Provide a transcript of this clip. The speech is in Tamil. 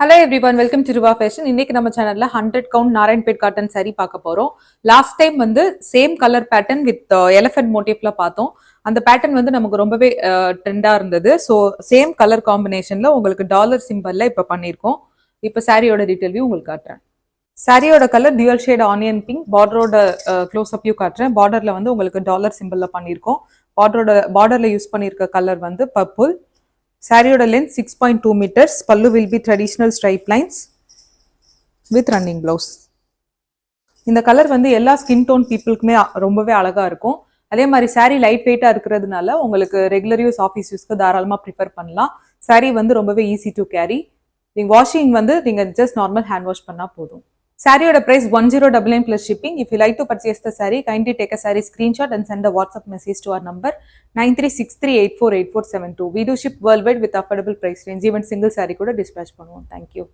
ஹலோ எவ்ரிவன், வெல்கம் டு ருவா ஃபேஷன். இன்னைக்கு நம்ம சேனல்ல 100 கவுண்ட் நாராயண்பேட் காட்டன் saree பார்க்க போறோம். லாஸ்ட் டைம் வந்து same colour pattern with elephant மோட்டிவ்ல பார்த்தோம். அந்த பேட்டர்ன் வந்து நமக்கு ரொம்பவே ட்ரெண்டா இருந்தது. ஸோ சேம் கலர் காம்பினேஷன்ல உங்களுக்கு டாலர் சிம்பல்ல இப்போ பண்ணியிருக்கோம். இப்போ சாரியோட டீட்டெயில் வியூ உங்களுக்கு காட்டுறேன். சாரியோட colour dual shade onion pink. பார்டரோட க்ளோஸ் அப் வியூ காட்டுறேன். பார்டர்ல வந்து உங்களுக்கு டாலர் சிம்பல்ல பண்ணியிருக்கோம். பார்டர்ல யூஸ் பண்ணியிருக்க கலர் வந்து பர்பிள். சாரியோட length 6.2 meters. Pallu will be traditional stripe lines with running blouse. இந்த கலர் வந்து எல்லா ஸ்கின் டோன் பீப்புளுக்குமே ரொம்பவே அழகா இருக்கும். அதே மாதிரி சாரீ லைட் வெயிட்டா இருக்கிறதுனால உங்களுக்கு ரெகுலர் யூஸ் ஆஃபீஸ் யூஸ்க்கு தாராளமா ப்ரிஃபர் பண்ணலாம். சாரீ வந்து ரொம்பவே ஈஸி டு கேரி. நீங்க வாஷிங் வந்து நீங்க ஜஸ்ட் நார்மல் ஹேண்ட் வாஷ் பண்ணா போதும். சாரியோட price 1099 plus shipping. If you like to purchase the saree, kindly take a saree screenshot and send a WhatsApp message to our number 9363848472. We do ship worldwide with affordable price range. Even single saree கூட dispatch பண்ணுவோம். Thank you.